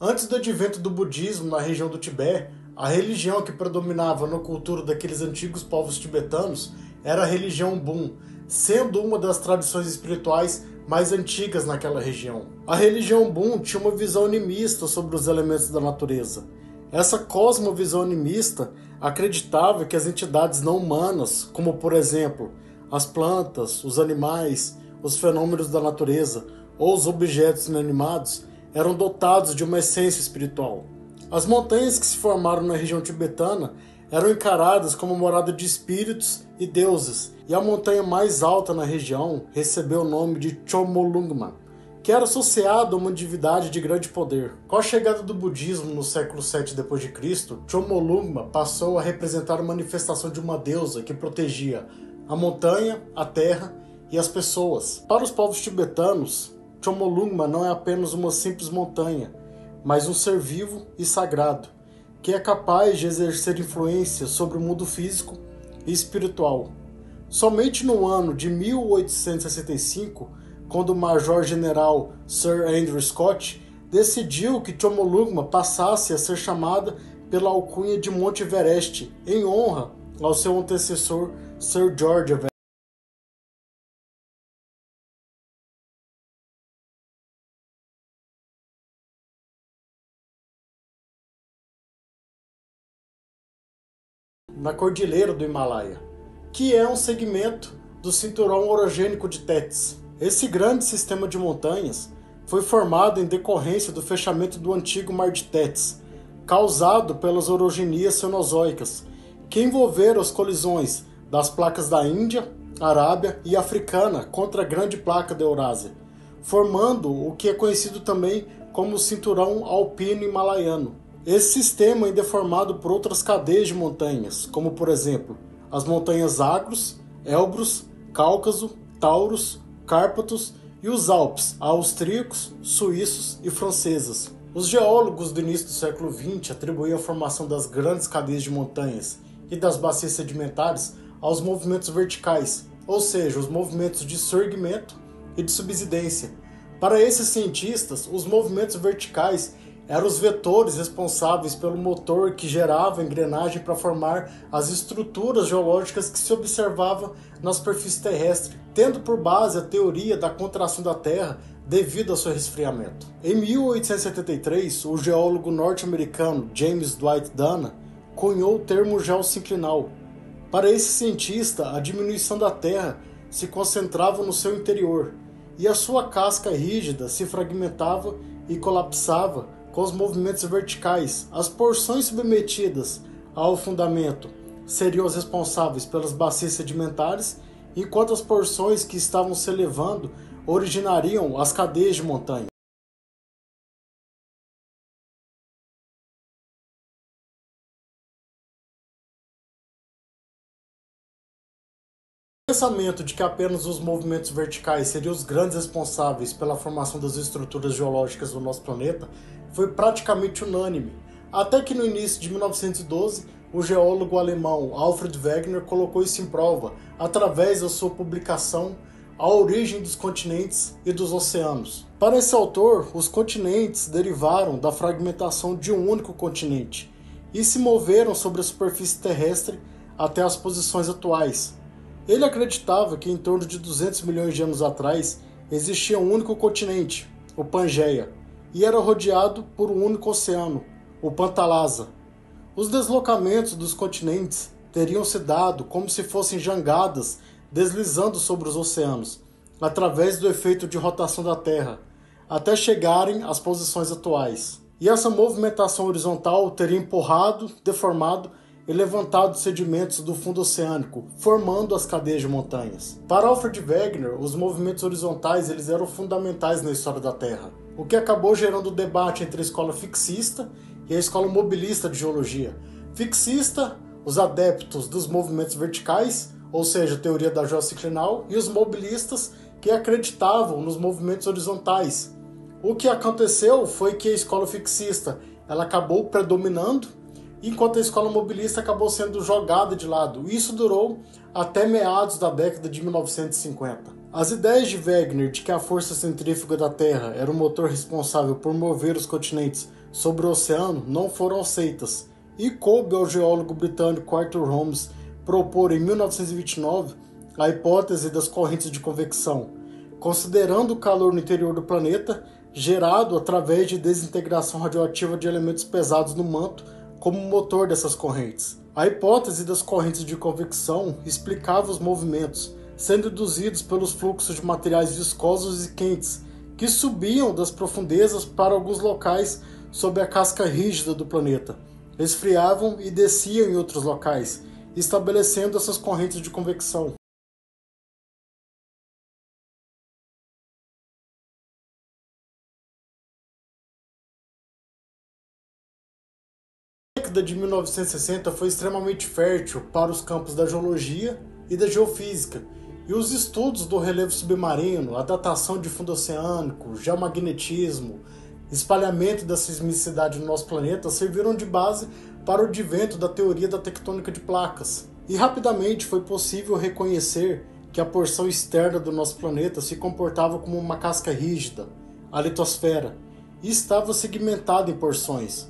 Antes do advento do budismo na região do Tibete, a religião que predominava na cultura daqueles antigos povos tibetanos era a religião Bum, sendo uma das tradições espirituais mais antigas naquela região. A religião Bum tinha uma visão animista sobre os elementos da natureza. Essa cosmovisão animista acreditava que as entidades não humanas, como por exemplo as plantas, os animais, os fenômenos da natureza ou os objetos inanimados, eram dotados de uma essência espiritual. As montanhas que se formaram na região tibetana eram encaradas como morada de espíritos e deuses, e a montanha mais alta na região recebeu o nome de Chomolungma, que era associado a uma divindade de grande poder. Com a chegada do budismo no século VII d.C., Chomolungma passou a representar a manifestação de uma deusa que protegia a montanha, a terra e as pessoas. Para os povos tibetanos, Chomolungma não é apenas uma simples montanha, mas um ser vivo e sagrado, que é capaz de exercer influência sobre o mundo físico e espiritual. Somente no ano de 1865, quando o Major-General Sir Andrew Scott decidiu que Chomolungma passasse a ser chamada pela alcunha de Monte Everest, em honra ao seu antecessor Sir George Everest. Na Cordilheira do Himalaia, que é um segmento do cinturão orogênico de Tétis. Esse grande sistema de montanhas foi formado em decorrência do fechamento do antigo Mar de Tétis, causado pelas orogenias cenozoicas, que envolveram as colisões das placas da Índia, Arábia e Africana contra a Grande Placa da Eurásia, formando o que é conhecido também como o Cinturão Alpino Himalaiano. Esse sistema ainda é formado por outras cadeias de montanhas, como por exemplo as montanhas Zagros, Elbrus, Cáucaso, Taurus, Cárpatos e os Alpes austríacos, suíços e francesas. Os geólogos do início do século XX atribuíam a formação das grandes cadeias de montanhas e das bacias sedimentares aos movimentos verticais, ou seja, os movimentos de surgimento e de subsidência. Para esses cientistas, os movimentos verticais eram os vetores responsáveis pelo motor que gerava a engrenagem para formar as estruturas geológicas que se observava na superfície terrestre, tendo por base a teoria da contração da Terra devido ao seu resfriamento. Em 1873, o geólogo norte-americano James Dwight Dana cunhou o termo geossinclinal. Para esse cientista, a diminuição da Terra se concentrava no seu interior, e a sua casca rígida se fragmentava e colapsava com os movimentos verticais. As porções submetidas ao fundamento seriam as responsáveis pelas bacias sedimentares, enquanto as porções que estavam se elevando originariam as cadeias de montanha. O pensamento de que apenas os movimentos verticais seriam os grandes responsáveis pela formação das estruturas geológicas do nosso planeta foi praticamente unânime, até que no início de 1912, o geólogo alemão Alfred Wegener colocou isso em prova através da sua publicação A Origem dos Continentes e dos Oceanos. Para esse autor, os continentes derivaram da fragmentação de um único continente e se moveram sobre a superfície terrestre até as posições atuais. Ele acreditava que em torno de 200 milhões de anos atrás existia um único continente, o Pangeia, e era rodeado por um único oceano, o Pantalasa. Os deslocamentos dos continentes teriam se dado como se fossem jangadas deslizando sobre os oceanos, através do efeito de rotação da Terra, até chegarem às posições atuais. E essa movimentação horizontal teria empurrado, deformado e levantado sedimentos do fundo oceânico, formando as cadeias de montanhas. Para Alfred Wegener, os movimentos horizontais eles eram fundamentais na história da Terra, o que acabou gerando debate entre a escola fixista e a escola mobilista de geologia. Fixista, os adeptos dos movimentos verticais, ou seja, a teoria da geossinclinal, e os mobilistas, que acreditavam nos movimentos horizontais. O que aconteceu foi que a escola fixista ela acabou predominando, enquanto a escola mobilista acabou sendo jogada de lado. Isso durou até meados da década de 1950. As ideias de Wegener de que a força centrífuga da Terra era o motor responsável por mover os continentes sobre o oceano não foram aceitas, e coube ao geólogo britânico Arthur Holmes propor em 1929 a hipótese das correntes de convecção, considerando o calor no interior do planeta gerado através de desintegração radioativa de elementos pesados no manto como motor dessas correntes. A hipótese das correntes de convecção explicava os movimentos sendo induzidos pelos fluxos de materiais viscosos e quentes que subiam das profundezas para alguns locais sob a casca rígida do planeta, esfriavam e desciam em outros locais, estabelecendo essas correntes de convecção. A década de 1960 foi extremamente fértil para os campos da geologia e da geofísica, e os estudos do relevo submarino, a datação de fundo oceânico, geomagnetismo, espalhamento da sismicidade no nosso planeta serviram de base para o advento da teoria da tectônica de placas. E rapidamente foi possível reconhecer que a porção externa do nosso planeta se comportava como uma casca rígida, a litosfera, e estava segmentada em porções.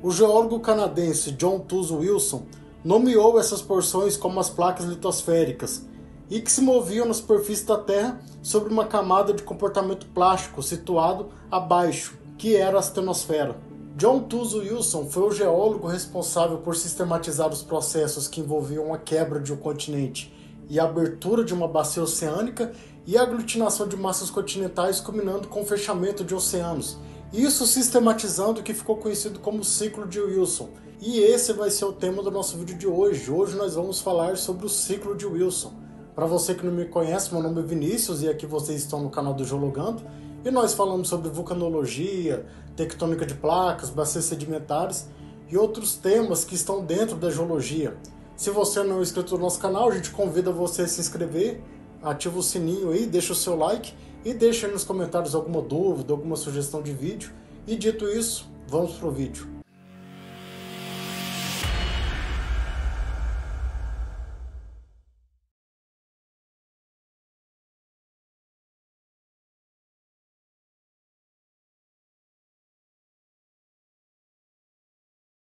O geólogo canadense John Tuzo Wilson nomeou essas porções como as placas litosféricas, e que se moviam na superfície da Terra sobre uma camada de comportamento plástico situado abaixo, que era a astenosfera. John Tuzo Wilson foi o geólogo responsável por sistematizar os processos que envolviam a quebra de um continente e a abertura de uma bacia oceânica e a aglutinação de massas continentais, culminando com o fechamento de oceanos. Isso sistematizando o que ficou conhecido como ciclo de Wilson. E esse vai ser o tema do nosso vídeo de hoje. Hoje nós vamos falar sobre o ciclo de Wilson. Para você que não me conhece, meu nome é Vinícius e aqui vocês estão no canal do Geologando. E nós falamos sobre vulcanologia, tectônica de placas, bacias sedimentares e outros temas que estão dentro da geologia. Se você não é inscrito no nosso canal, a gente convida você a se inscrever, ativa o sininho aí, deixa o seu like e deixa aí nos comentários alguma dúvida, alguma sugestão de vídeo. E dito isso, vamos pro vídeo.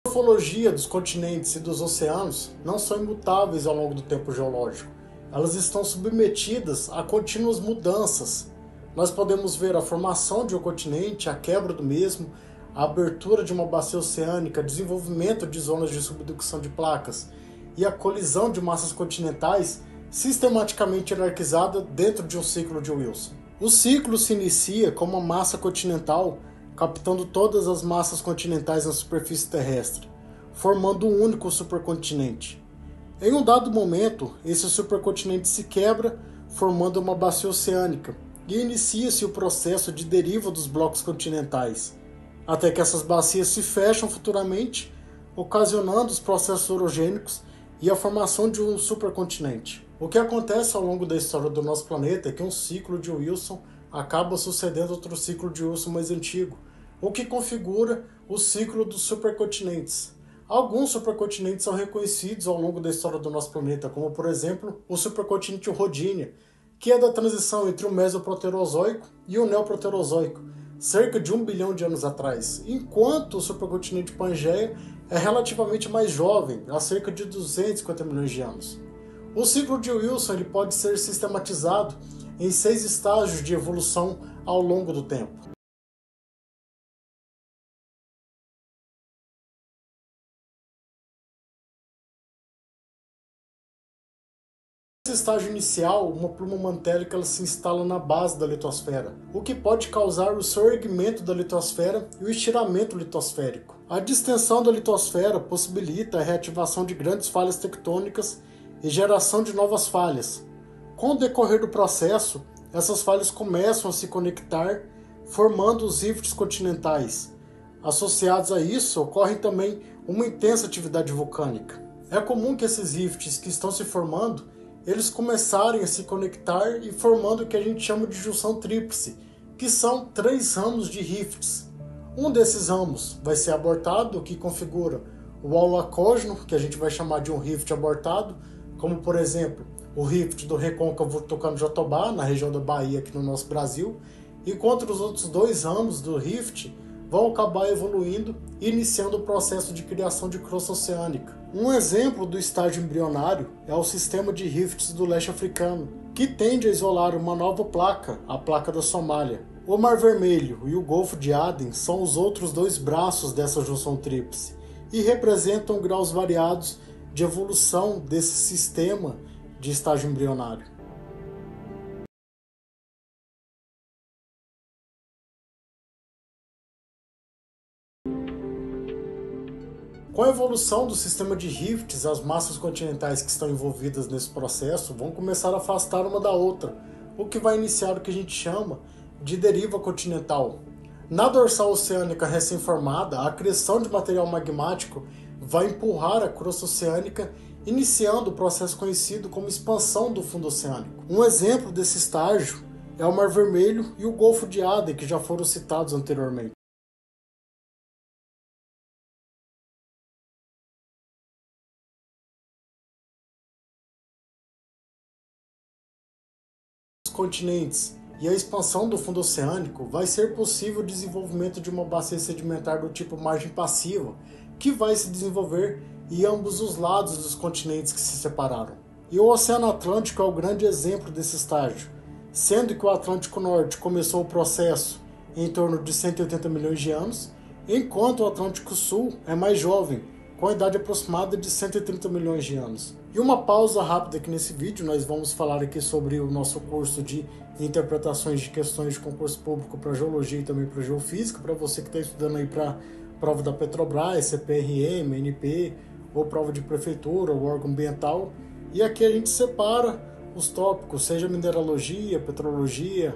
A morfologia dos continentes e dos oceanos não são imutáveis ao longo do tempo geológico. Elas estão submetidas a contínuas mudanças. Nós podemos ver a formação de um continente, a quebra do mesmo, a abertura de uma bacia oceânica, desenvolvimento de zonas de subducção de placas e a colisão de massas continentais sistematicamente hierarquizada dentro de um ciclo de Wilson. O ciclo se inicia com uma massa continental captando todas as massas continentais na superfície terrestre, formando um único supercontinente. Em um dado momento, esse supercontinente se quebra, formando uma bacia oceânica, e inicia-se o processo de deriva dos blocos continentais, até que essas bacias se fecham futuramente, ocasionando os processos orogênicos e a formação de um supercontinente. O que acontece ao longo da história do nosso planeta é que um ciclo de Wilson acaba sucedendo outro ciclo de Wilson mais antigo, o que configura o ciclo dos supercontinentes. Alguns supercontinentes são reconhecidos ao longo da história do nosso planeta, como por exemplo o supercontinente Rodinia, que é da transição entre o Mesoproterozoico e o Neoproterozoico, cerca de 1 bilhão de anos atrás, enquanto o supercontinente Pangeia é relativamente mais jovem, há cerca de 250 milhões de anos. O ciclo de Wilson ele pode ser sistematizado em 6 estágios de evolução ao longo do tempo. Nesse estágio inicial, uma pluma mantélica ela se instala na base da litosfera, o que pode causar o soerguimento da litosfera e o estiramento litosférico. A distensão da litosfera possibilita a reativação de grandes falhas tectônicas e geração de novas falhas. Com o decorrer do processo, essas falhas começam a se conectar, formando os rifts continentais. Associados a isso, ocorre também uma intensa atividade vulcânica. É comum que esses rifts que estão se formando, eles começarem a se conectar e formando o que a gente chama de junção tríplice, que são 3 ramos de rifts. Um desses ramos vai ser abortado, o que configura o aulacógeno, que a gente vai chamar de um rift abortado, como por exemplo o rift do recôncavo Tucano-Jatobá, na região da Bahia, aqui no nosso Brasil, enquanto os outros 2 ramos do rift vão acabar evoluindo e iniciando o processo de criação de crosta oceânica. Um exemplo do estágio embrionário é o sistema de rifts do leste africano, que tende a isolar uma nova placa, a placa da Somália. O Mar Vermelho e o Golfo de Aden são os outros dois braços dessa junção tríplice e representam graus variados de evolução desse sistema de estágio embrionário. Com a evolução do sistema de rifts, as massas continentais que estão envolvidas nesse processo vão começar a afastar uma da outra, o que vai iniciar o que a gente chama de deriva continental. Na dorsal oceânica recém-formada, a acreção de material magmático vai empurrar a crosta oceânica, iniciando o processo conhecido como expansão do fundo oceânico. Um exemplo desse estágio é o Mar Vermelho e o Golfo de Aden, que já foram citados anteriormente. Os continentes e a expansão do fundo oceânico, vai ser possível o desenvolvimento de uma bacia sedimentar do tipo margem passiva, que vai se desenvolver em ambos os lados dos continentes que se separaram. E o Oceano Atlântico é o grande exemplo desse estágio, sendo que o Atlântico Norte começou o processo em torno de 180 milhões de anos, enquanto o Atlântico Sul é mais jovem, com a idade aproximada de 130 milhões de anos. E uma pausa rápida aqui nesse vídeo, nós vamos falar aqui sobre o nosso curso de interpretações de questões de concurso público para Geologia e também para Geofísica, para você que está estudando aí para prova da Petrobras, CPRM, NP, ou prova de prefeitura, ou órgão ambiental. E aqui a gente separa os tópicos, seja mineralogia, petrologia,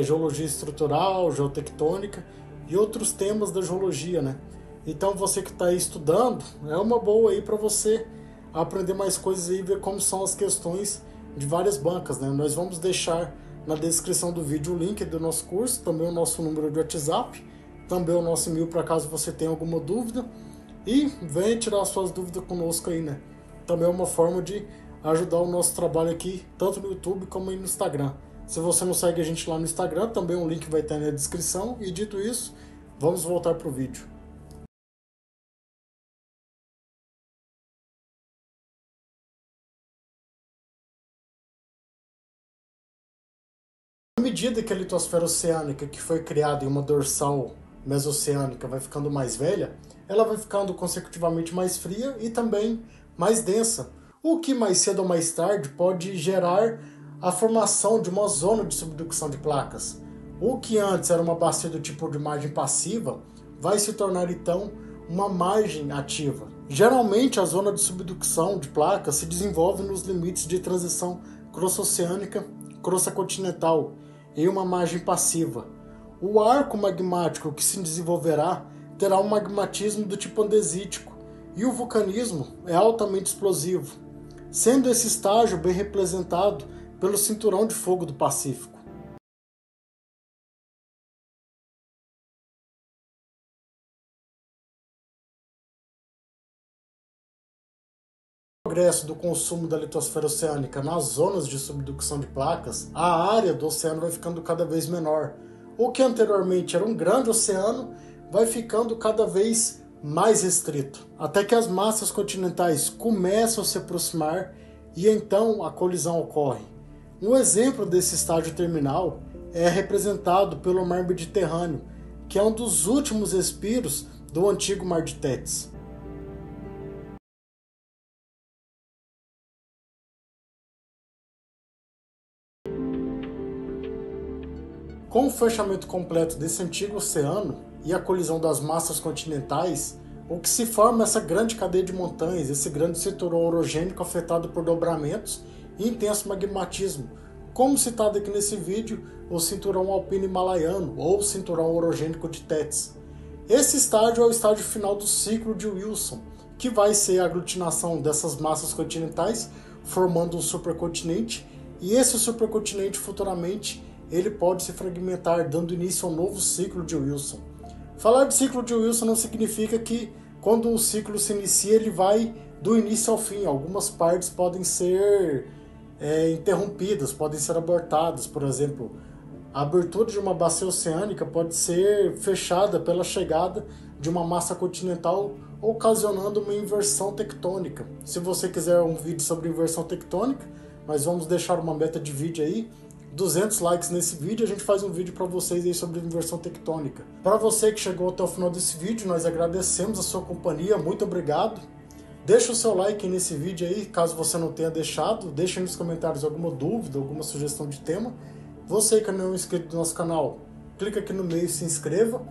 geologia estrutural, geotectônica e outros temas da geologia, né? Então você que está aí estudando, é uma boa aí para você aprender mais coisas e ver como são as questões de várias bancas, né? Nós vamos deixar na descrição do vídeo o link do nosso curso, também o nosso número de WhatsApp, também o nosso e-mail para caso você tenha alguma dúvida. E venha tirar suas dúvidas conosco aí, né? Também é uma forma de ajudar o nosso trabalho aqui, tanto no YouTube como aí no Instagram. Se você não segue a gente lá no Instagram, também o link vai estar na descrição. E dito isso, vamos voltar para o vídeo. À medida que a litosfera oceânica, que foi criada em uma dorsal mesoceânica, vai ficando mais velha, ela vai ficando consecutivamente mais fria e também mais densa, o que mais cedo ou mais tarde pode gerar a formação de uma zona de subducção de placas. O que antes era uma bacia do tipo de margem passiva, vai se tornar então uma margem ativa. Geralmente a zona de subducção de placas se desenvolve nos limites de transição crosta oceânica, crosta continental, em uma margem passiva. O arco magmático que se desenvolverá terá um magmatismo do tipo andesítico e o vulcanismo é altamente explosivo, sendo esse estágio bem representado pelo cinturão de fogo do Pacífico. Com o progresso do consumo da litosfera oceânica nas zonas de subducção de placas, a área do oceano vai ficando cada vez menor. O que anteriormente era um grande oceano vai ficando cada vez mais restrito, até que as massas continentais começam a se aproximar e então a colisão ocorre. Um exemplo desse estágio terminal é representado pelo Mar Mediterrâneo, que é um dos últimos respiros do antigo Mar de Tétis. Com o fechamento completo desse antigo oceano e a colisão das massas continentais, o que se forma é essa grande cadeia de montanhas, esse grande cinturão orogênico afetado por dobramentos e intenso magmatismo, como citado aqui nesse vídeo, o cinturão alpino himalaiano ou cinturão orogênico de Tétis. Esse estágio é o estágio final do ciclo de Wilson, que vai ser a aglutinação dessas massas continentais, formando um supercontinente, e esse supercontinente futuramente ele pode se fragmentar, dando início a um novo ciclo de Wilson. Falar de ciclo de Wilson não significa que quando o ciclo se inicia ele vai do início ao fim. Algumas partes podem ser interrompidas, podem ser abortadas. Por exemplo, A abertura de uma bacia oceânica pode ser fechada pela chegada de uma massa continental, ocasionando uma inversão tectônica. Se você quiser um vídeo sobre inversão tectônica, nós vamos deixar uma meta de vídeo aí, 200 likes nesse vídeo, a gente faz um vídeo para vocês aí sobre inversão tectônica. Para você que chegou até o final desse vídeo, nós agradecemos a sua companhia, muito obrigado. Deixa o seu like nesse vídeo aí, caso você não tenha deixado, deixa aí nos comentários alguma dúvida, alguma sugestão de tema. Você que não é inscrito do nosso canal, clica aqui no meio e se inscreva.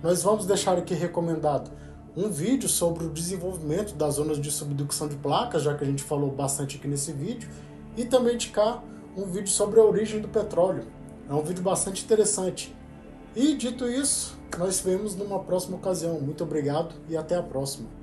Nós vamos deixar aqui recomendado um vídeo sobre o desenvolvimento das zonas de subducção de placas, já que a gente falou bastante aqui nesse vídeo, e também indicar um vídeo sobre a origem do petróleo. É um vídeo bastante interessante. E dito isso, nós vemos numa próxima ocasião. Muito obrigado e até a próxima.